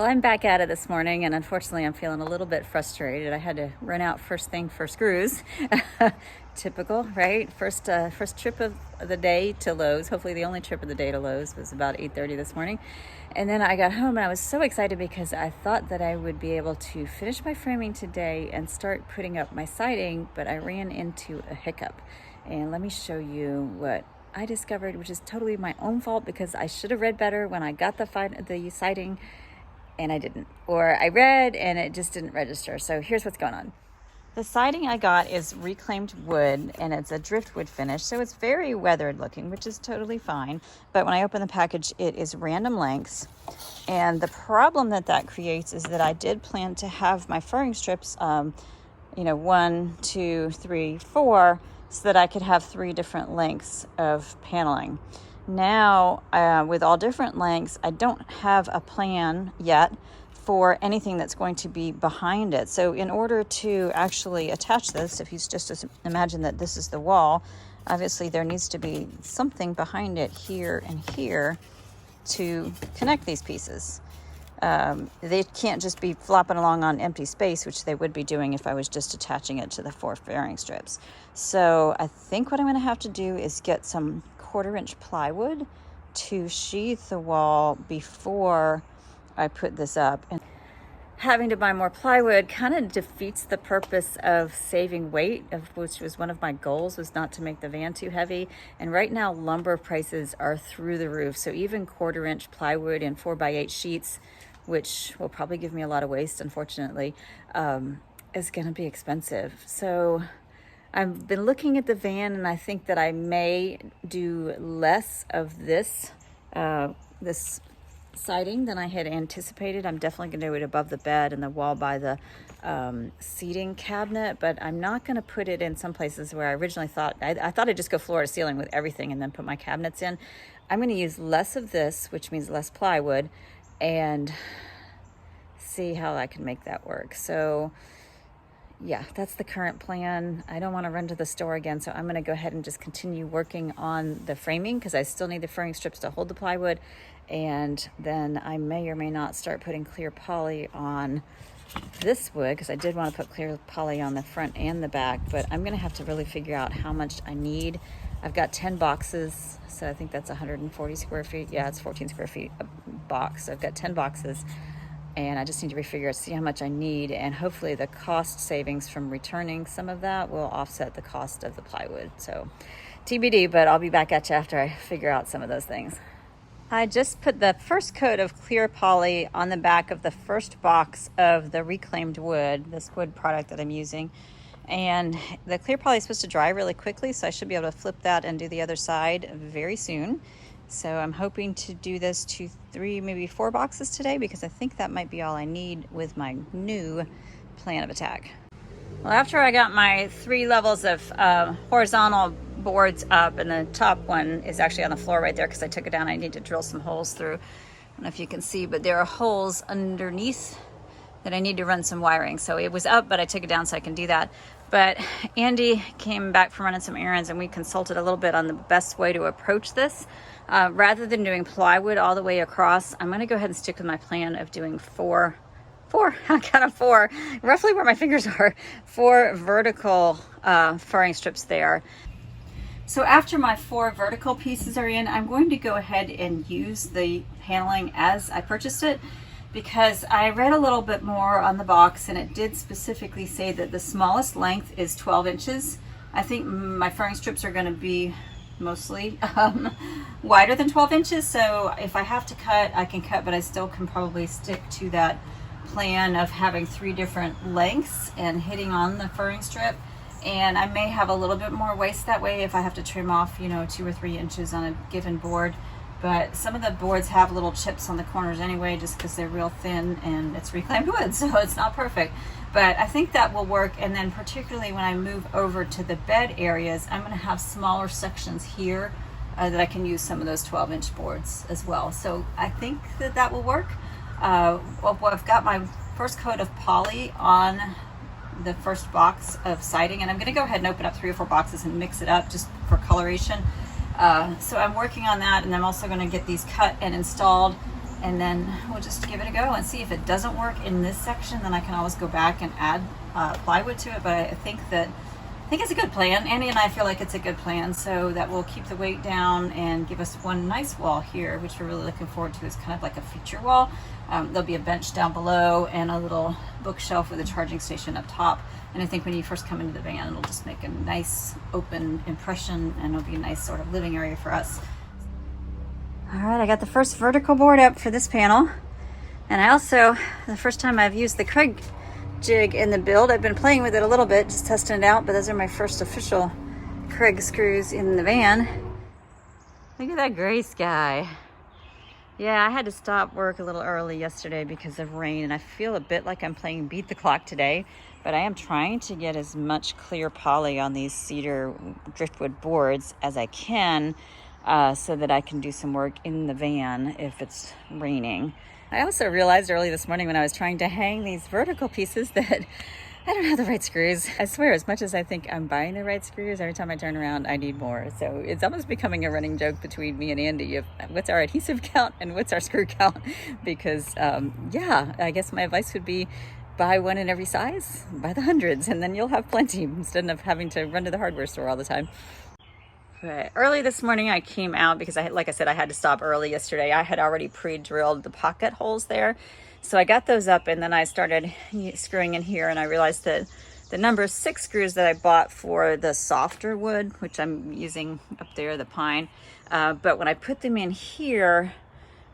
Well, I'm back at it this morning, and unfortunately I'm feeling a little bit frustrated. I had to run out first thing for screws. Typical, right? First trip of the day to Lowe's. Hopefully the only trip of the day to Lowe's was about 8:30 this morning. And then I got home and I was so excited because I thought that I would be able to finish my framing today and start putting up my siding, but I ran into a hiccup. And let me show you what I discovered, which is totally my own fault because I should have read better when I got the siding, and I didn't. Or I read and it just didn't register. So here's what's going on. The siding I got is reclaimed wood, and it's a driftwood finish, so it's very weathered looking, which is totally fine. But when I open the package, it is random lengths. And the problem that creates is that I did plan to have my furring strips, 1, 2, 3, 4, so that I could have 3 different lengths of paneling. Now, with all different lengths, I don't have a plan yet for anything that's going to be behind it. So in order to actually attach this, if you just imagine that this is the wall, obviously there needs to be something behind it here and here to connect these pieces. They can't just be flopping along on empty space, which they would be doing if I was just attaching it to the 4 fairing strips. So I think what I'm going to have to do is get some 1/4-inch plywood to sheath the wall before I put this up. And having to buy more plywood kind of defeats the purpose of saving weight, which was one of my goals, was not to make the van too heavy. And right now lumber prices are through the roof. So even 1/4-inch plywood and 4x8 sheets, which will probably give me a lot of waste, unfortunately, is going to be expensive. So I've been looking at the van, and I think that I may do less of this siding than I had anticipated. I'm definitely going to do it above the bed and the wall by the seating cabinet, but I'm not going to put it in some places where I originally thought. I thought I'd just go floor to ceiling with everything and then put my cabinets in. I'm going to use less of this, which means less plywood, and see how I can make that work. So yeah, that's the current plan. I don't want to run to the store again, so I'm going to go ahead and just continue working on the framing because I still need the furring strips to hold the plywood, and then I may or may not start putting clear poly on this wood because I did want to put clear poly on the front and the back, but I'm going to have to really figure out how much I need. I've got 10 boxes, so I think that's 140 square feet. Yeah, it's 14 square feet a box. So I've got 10 boxes. And I just need to refigure, see how much I need, and hopefully the cost savings from returning some of that will offset the cost of the plywood. So TBD, but I'll be back at you after I figure out some of those things. I just put the first coat of clear poly on the back of the first box of the reclaimed wood, this wood product that I'm using. And the clear poly is supposed to dry really quickly, so I should be able to flip that and do the other side very soon. So I'm hoping to do this to 3, maybe 4 boxes today, because I think that might be all I need with my new plan of attack. Well, after I got my 3 levels of horizontal boards up, and the top one is actually on the floor right there because I took it down. I need to drill some holes through. I don't know if you can see, but there are holes underneath that I need to run some wiring. So it was up, but I took it down so I can do that. But Andy came back from running some errands, and we consulted a little bit on the best way to approach this. Rather than doing plywood all the way across, I'm going to go ahead and stick with my plan of doing 4, I got a 4, roughly where my fingers are, 4 vertical furring strips there. So after my 4 vertical pieces are in, I'm going to go ahead and use the paneling as I purchased it, because I read a little bit more on the box, and it did specifically say that the smallest length is 12 inches. I think my furring strips are going to be mostly wider than 12 inches, so if I have to cut, I can cut, but I still can probably stick to that plan of having 3 different lengths and hitting on the furring strip. And I may have a little bit more waste that way if I have to trim off 2 or 3 inches on a given board. But some of the boards have little chips on the corners anyway, just because they're real thin and it's reclaimed wood, so it's not perfect. But I think that will work. And then particularly when I move over to the bed areas, I'm going to have smaller sections here that I can use some of those 12-inch boards as well. So I think that will work. Well, I've got my first coat of poly on the first box of siding, and I'm going to go ahead and open up 3 or 4 boxes and mix it up just for coloration. So I'm working on that, and I'm also going to get these cut and installed and then we'll just give it a go and see if it doesn't work in this section. Then I can always go back and add plywood to it. But I think it's a good plan. Andy and I feel like it's a good plan, so that will keep the weight down and give us one nice wall here, which we're really looking forward to. Is kind of like a feature wall. There'll be a bench down below and a little bookshelf with a charging station up top. And I think when you first come into the van, it'll just make a nice open impression, and it'll be a nice sort of living area for us. All right, I got the first vertical board up for this panel. And I also, the first time I've used the Kreg jig in the build, I've been playing with it a little bit, just testing it out, but those are my first official Kreg screws in the van. Look at that gray sky. Yeah, I had to stop work a little early yesterday because of rain, and I feel a bit like I'm playing beat the clock today, but I am trying to get as much clear poly on these cedar driftwood boards as I can, so that I can do some work in the van if it's raining. I also realized early this morning when I was trying to hang these vertical pieces that I don't have the right screws. I swear, as much as I think I'm buying the right screws, every time I turn around, I need more. So it's almost becoming a running joke between me and Andy of what's our adhesive count and what's our screw count. Because, yeah, I guess my advice would be buy one in every size, buy the hundreds, and then you'll have plenty instead of having to run to the hardware store all the time. But early this morning I came out because like I said, I had to stop early yesterday. I had already pre-drilled the pocket holes there. So I got those up, and then I started screwing in here, and I realized that the number 6 screws that I bought for the softer wood, which I'm using up there, the pine, but when I put them in here,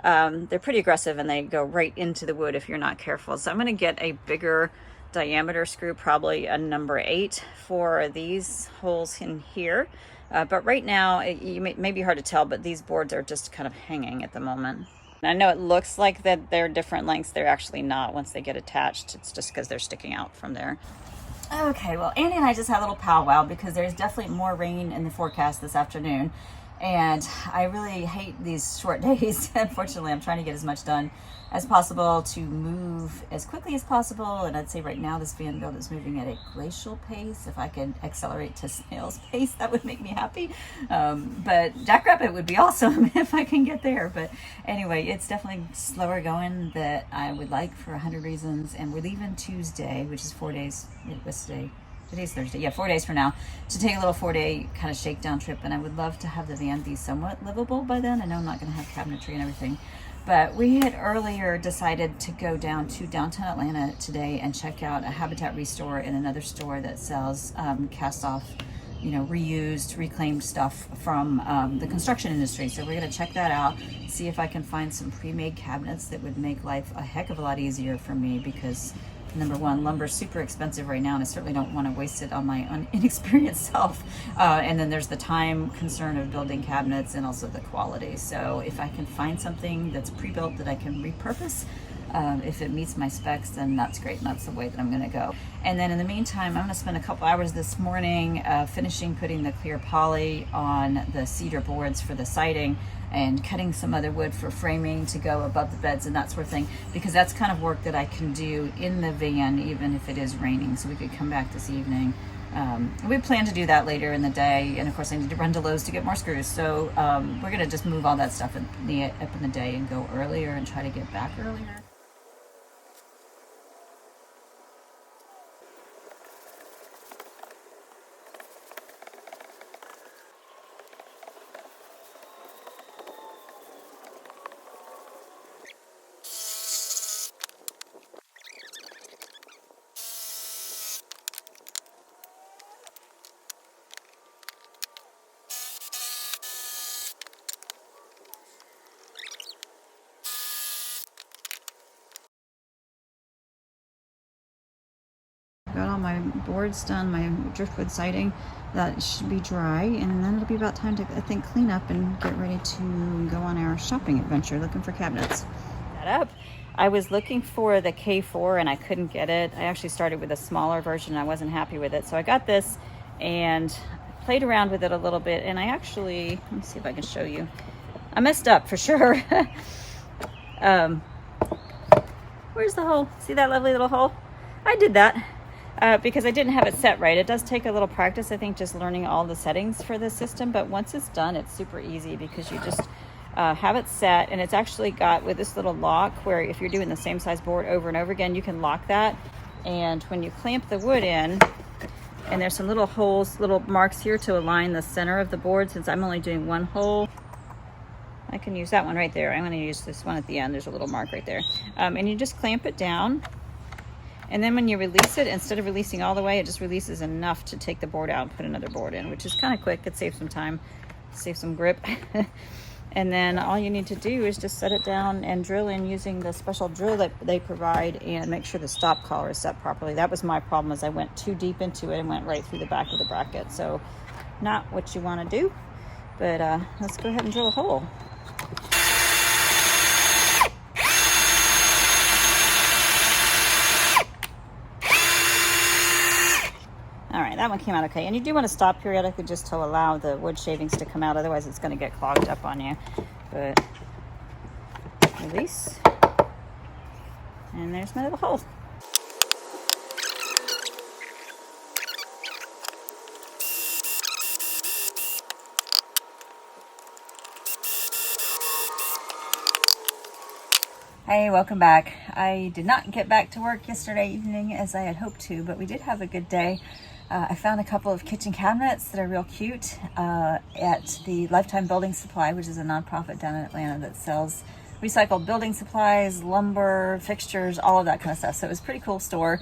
they're pretty aggressive and they go right into the wood if you're not careful. So I'm going to get a bigger diameter screw, probably a number 8 for these holes in here. But right now, it may be hard to tell, but these boards are just kind of hanging at the moment. And I know it looks like that they're different lengths. They're actually not once they get attached. It's just because they're sticking out from there. Okay, well, Andy and I just had a little powwow because there's definitely more rain in the forecast this afternoon. And I really hate these short days. Unfortunately, I'm trying to get as much done as possible to move as quickly as possible. And I'd say right now this van build is moving at a glacial pace. If I could accelerate to snail's pace, that would make me happy. But Jackrabbit would be awesome if I can get there. But anyway, it's definitely slower going than I would like for 100 reasons. And we're leaving Tuesday, which is 4 days. What's today? Today's Thursday. Yeah, 4 days from now to take a little 4-day kind of shakedown trip. And I would love to have the van be somewhat livable by then. I know I'm not going to have cabinetry and everything. But we had earlier decided to go down to downtown Atlanta today and check out a Habitat Restore and another store that sells cast off, reused, reclaimed stuff from the construction industry. So we're going to check that out, see if I can find some pre-made cabinets that would make life a heck of a lot easier for me, because number one, lumber's super expensive right now, and I certainly don't want to waste it on my inexperienced self. And then there's the time concern of building cabinets and also the quality. So if I can find something that's pre-built that I can repurpose, if it meets my specs, then that's great, and that's the way that I'm going to go. And then in the meantime, I'm going to spend a couple hours this morning finishing putting the clear poly on the cedar boards for the siding, and cutting some other wood for framing to go above the beds and that sort of thing, because that's kind of work that I can do in the van even if it is raining. So we could come back this evening. We plan to do that later in the day, and of course I need to run to Lowe's to get more screws. So we're going to just move all that stuff up in the day and go earlier and try to get back earlier. Got all my boards done, my driftwood siding. That should be dry, and then it'll be about time to, I think, clean up and get ready to go on our shopping adventure looking for cabinets. I was looking for the K4 and I couldn't get it. I actually started with a smaller version and I wasn't happy with it. So I got this and played around with it a little bit, and I actually, let me see if I can show you. I messed up for sure. Where's the hole? See that lovely little hole? I did that. Because I didn't have it set right. It does take a little practice, I think, just learning all the settings for the system, but once it's done, it's super easy because you just have it set, and it's actually got with this little lock where if you're doing the same size board over and over again, you can lock that. And when you clamp the wood in, and there's some little holes, little marks here to align the center of the board. Since I'm only doing one hole, I can use that one right there. I'm going to use this one at the end. There's a little mark right there. And you just clamp it down. And then when you release it, instead of releasing all the way, it just releases enough to take the board out and put another board in, which is kind of quick. It saves some time, saves some grip. And then all you need to do is just set it down and drill in using the special drill that they provide, and make sure the stop collar is set properly. That was my problem, as I went too deep into it and went right through the back of the bracket. So not what you want to do, but let's go ahead and drill a hole. All right, that one came out okay. And you do want to stop periodically just to allow the wood shavings to come out. Otherwise, it's going to get clogged up on you. But release. And there's my little hole. Hey, welcome back. I did not get back to work yesterday evening as I had hoped to, but we did have a good day. I found a couple of kitchen cabinets that are real cute at the Lifetime Building Supply, which is a nonprofit down in Atlanta that sells recycled building supplies, lumber, fixtures, all of that kind of stuff. So it was a pretty cool store.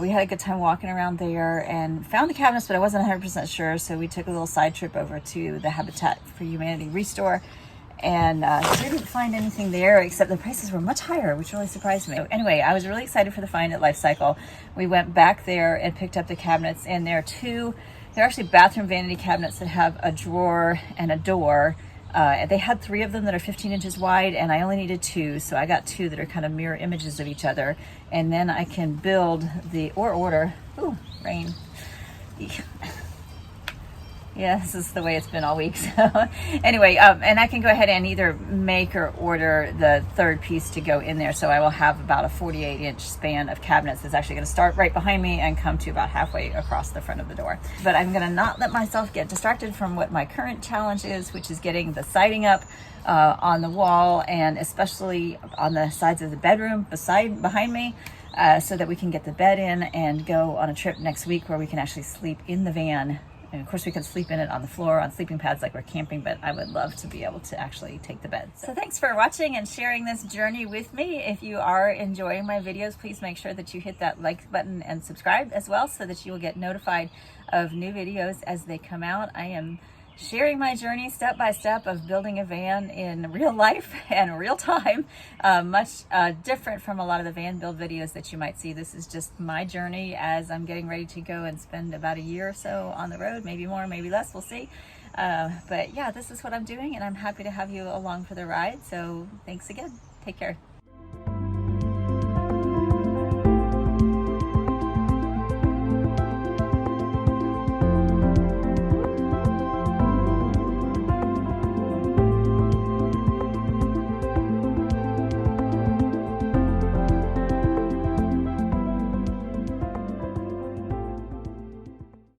We had a good time walking around there and found the cabinets, but I wasn't 100% sure. So we took a little side trip over to the Habitat for Humanity Restore, and didn't find anything there, except the prices were much higher, which really surprised me. So anyway, I was really excited for the find at Life Cycle. We went back there and picked up the cabinets, and they're actually bathroom vanity cabinets that have a drawer and a door. They had 3 of them that are 15 inches wide, and I only needed 2, so I got 2 that are kind of mirror images of each other. And then I can build order. Ooh, rain. Yeah, this is the way it's been all week. So anyway, and I can go ahead and either make or order the 3rd piece to go in there. So I will have about a 48-inch span of cabinets that's actually going to start right behind me and come to about halfway across the front of the door. But I'm going to not let myself get distracted from what my current challenge is, which is getting the siding up on the wall, and especially on the sides of the bedroom behind me, so that we can get the bed in and go on a trip next week where we can actually sleep in the van. And of course we could sleep in it on the floor, on sleeping pads like we're camping, but I would love to be able to actually take the bed. So thanks for watching and sharing this journey with me. If you are enjoying my videos, please make sure that you hit that like button and subscribe as well, so that you will get notified of new videos as they come out. I am sharing my journey step by step of building a van in real life and real time, much different from a lot of the van build videos that you might see. This is just my journey as I'm getting ready to go and spend about a year or so on the road, maybe more, maybe less, we'll see. But yeah, this is what I'm doing, and I'm happy to have you along for the ride. So thanks again. Take care.